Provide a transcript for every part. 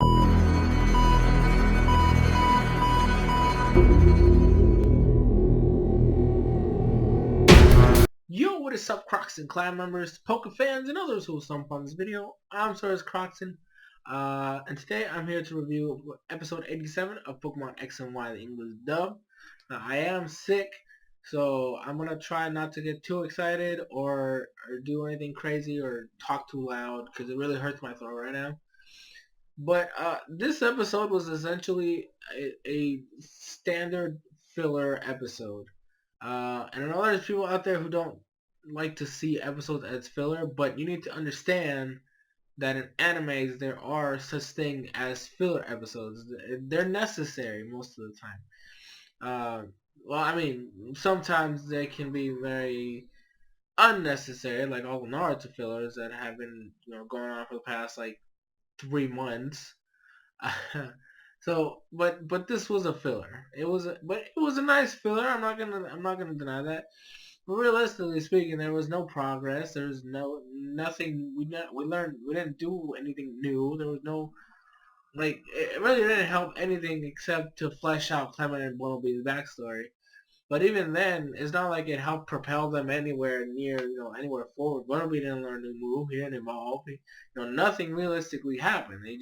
Yo, what is up, Crockxen clan members, Poke fans, and others who will stump on this video? I'm SoresanCrockxen, and today I'm here to review episode 87 of Pokemon X and Y, the English dub. Now, I am sick, so I'm gonna try not to get too excited or do anything crazy or talk too loud because it really hurts my throat right now. But this episode was essentially a standard filler episode. And I know there's people out there who don't like to see episodes as filler, but you need to understand that in animes there are such thing as filler episodes. They're necessary most of the time. Well, I mean, sometimes they can be very unnecessary, like all the Naruto fillers that have been, going on for the past like 3 months. So, but this was a filler. But it was a nice filler. I'm not gonna deny that. But realistically speaking, there was no progress. There was nothing. We didn't do anything new. There was no, like, it really didn't help anything except to flesh out Clement and Bumblebee's backstory. But even then, it's not like it helped propel them anywhere near, anywhere forward. Bumblebee didn't learn a new move. He didn't evolve. Nothing realistically happened. We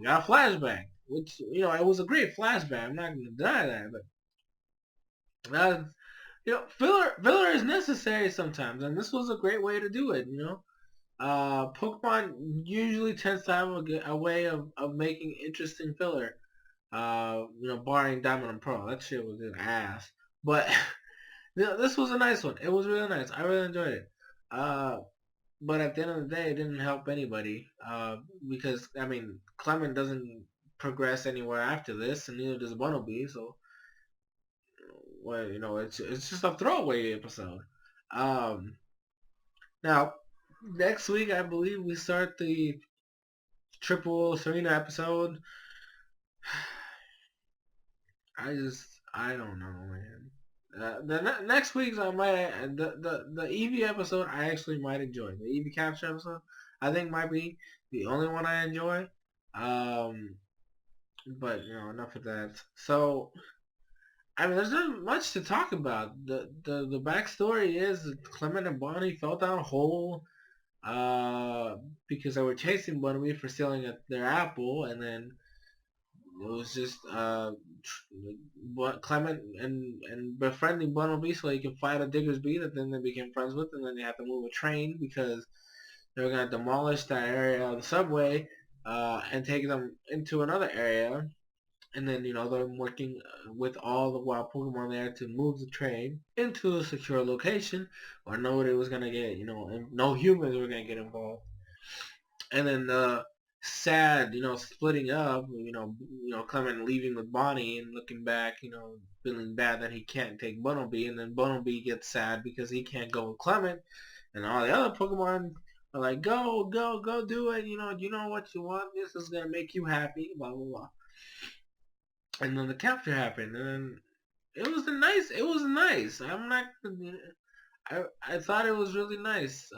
got a flashback, which, it was a great flashback. I'm not going to deny that, but filler is necessary sometimes, and this was a great way to do it. Pokemon usually tends to have a way of making interesting filler. Barring Diamond and Pearl, that shit was just ass. But this was a nice one. It was really nice. I really enjoyed it. But at the end of the day, it didn't help anybody. Because I mean, Clement doesn't progress anywhere after this, and neither does Bunnelby. So, well, it's just a throwaway episode. Um, Now, next week I believe we start the Triple Serena episode. I don't know, man. Next week's I might the Eevee episode I actually might enjoy. The Eevee capture episode I think might be the only one I enjoy. Um, but enough of that. So I mean, there's not much to talk about. The backstory is that Clement and Bonnie fell down a hole because they were chasing Bonnie for stealing their apple, and then it was just Clement and befriending Bumblebee so he can fight a Diggersby that then they became friends with, and then they had to move a train because they were gonna demolish that area of the subway and take them into another area. And then they're working with all the wild Pokemon there to move the train into a secure location where nobody was gonna get and no humans were gonna get involved. And then sad, splitting up, Clement leaving with Bonnie and looking back, feeling bad that he can't take Bunnelby, and then Bunnelby gets sad because he can't go with Clement, and all the other Pokemon are like, go, go, go do it, you know what you want, this is gonna make you happy, blah, blah, blah. And then the capture happened, and then it was nice. I thought it was really nice.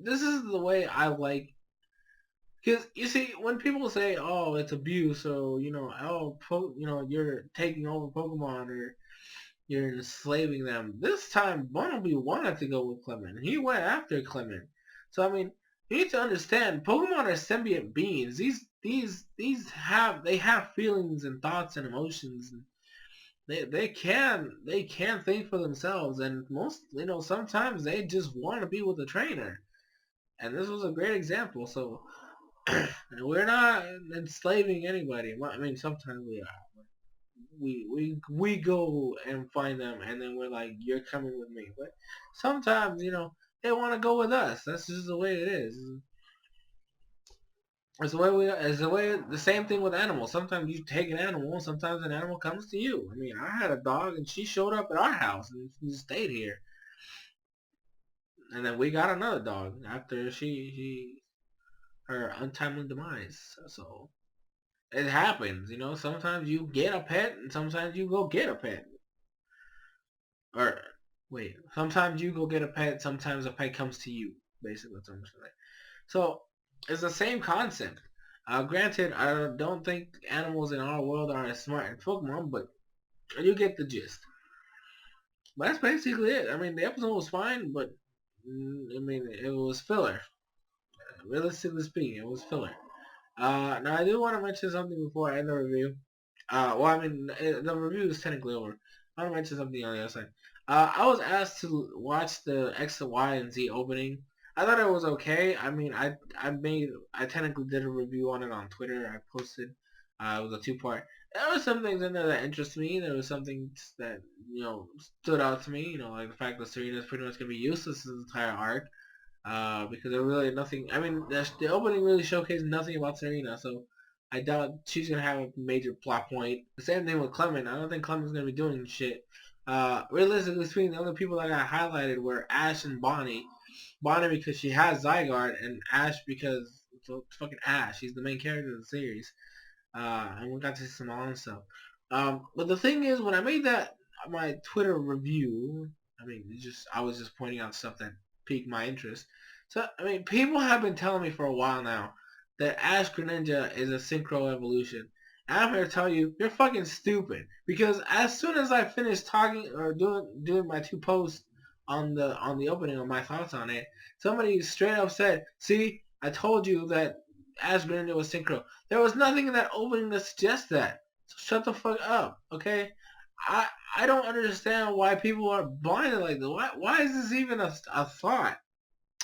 This is the way I like. Because you see, when people say, "Oh, it's abuse," or you're taking over Pokemon, or you're enslaving them. This time, Barnaby wanted to go with Clement. He went after Clement. So I mean, you need to understand, Pokemon are sentient beings. These have feelings and thoughts and emotions. And they can think for themselves. And sometimes they just want to be with the trainer. And this was a great example. So. We're not enslaving anybody. Well, I mean, sometimes we are. We go and find them, and then we're like, "You're coming with me." But sometimes, they want to go with us. That's just the way it is. It's the way we. It's the same thing with animals. Sometimes you take an animal, sometimes an animal comes to you. I mean, I had a dog, and she showed up at our house and she stayed here, and then we got another dog after her untimely demise. So it happens, Sometimes you get a pet, and sometimes you go get a pet. Or wait, sometimes you go get a pet. Sometimes a pet comes to you. Basically, that's what I'm saying. So it's the same concept. Granted, I don't think animals in our world are as smart as Pokemon, but you get the gist. But that's basically it. I mean, the episode was fine, but I mean, it was filler. Realistically speaking, it was filler. Now I do want to mention something before I end the review. Well, I mean, the review is technically over. I want to mention something on the other side. I was asked to watch the X, Y, and Z opening. I thought it was okay. I mean, I technically did a review on it on Twitter. I posted. It was a two-part. There were some things in there that interested me. There was some things that stood out to me. Like the fact that Serena's pretty much gonna be useless this entire arc. Because there really nothing. I mean, the opening really showcased nothing about Serena, so I doubt she's gonna have a major plot point. The same thing with Clement. I don't think Clement's gonna be doing shit. Realistically speaking, the only people that got highlighted were Ash and Bonnie. Bonnie because she has Zygarde, and Ash because it's fucking Ash. He's the main character of the series. And we got to see some on stuff. But the thing is, when I made that my Twitter review, I mean, I was just pointing out stuff that piqued my interest. So I mean, people have been telling me for a while now that Ash Greninja is a synchro evolution. And I'm here to tell you, you're fucking stupid. Because as soon as I finished talking or doing my two posts on the opening of my thoughts on it, somebody straight up said, "See, I told you that Ash Greninja was synchro." There was nothing in that opening that suggests that. So shut the fuck up, okay? I I don't understand why people are blinded like this. Why is this even a thought?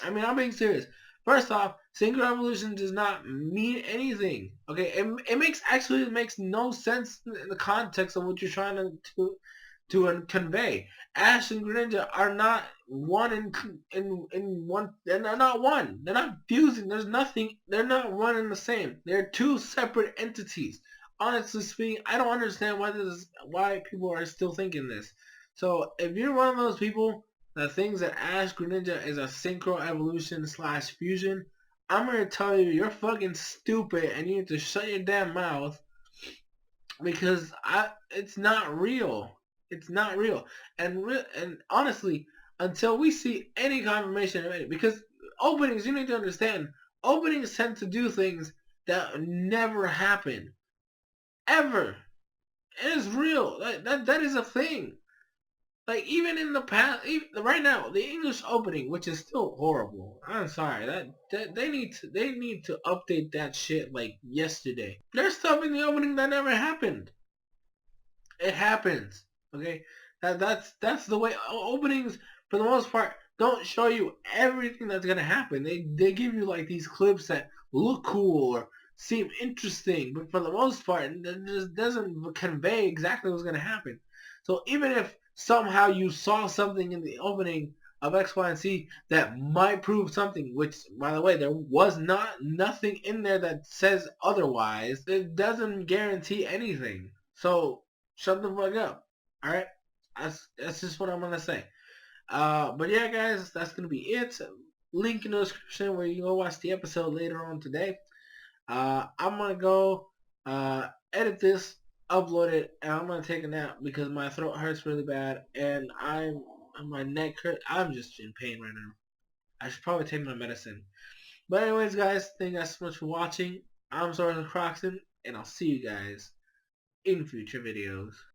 I mean, I'm being serious. First off, synchro evolution does not mean anything. Okay, it makes no sense in the context of what you're trying to convey. Ash and Greninja are not one in one. They're not one. They're not fusing. There's nothing. They're not one and the same. They're two separate entities. Honestly speaking, I don't understand why people are still thinking this. So if you're one of those people that thinks that Ash Greninja is a synchro evolution slash fusion, I'm gonna tell you you're fucking stupid and you need to shut your damn mouth because it's not real. It's not real. And honestly, until we see any confirmation of it, because openings, you need to understand, openings tend to do things that never happen ever. It is real. That is a thing. Like even in the past, even, right now, the English opening, which is still horrible. I'm sorry. That they need to update that shit like yesterday. There's stuff in the opening that never happened. It happens. Okay, that's the way openings for the most part don't show you everything that's gonna happen. They give you like these clips that look cool or seem interesting, but for the most part, it just doesn't convey exactly what's gonna happen. So even if somehow you saw something in the opening of X, Y, and Z that might prove something, which by the way there was nothing in there that says otherwise, it doesn't guarantee anything. So shut the fuck up. All right, that's just what I'm gonna say. But yeah, guys, that's gonna be it. Link in the description where you can go watch the episode later on today. I'm gonna go edit this, upload it, and I'm gonna take a nap because my throat hurts really bad and my neck hurt. I'm just in pain right now. I should probably take my medicine. But anyways, guys, thank you guys so much for watching. I'm SoresanCrockxen, and I'll see you guys in future videos.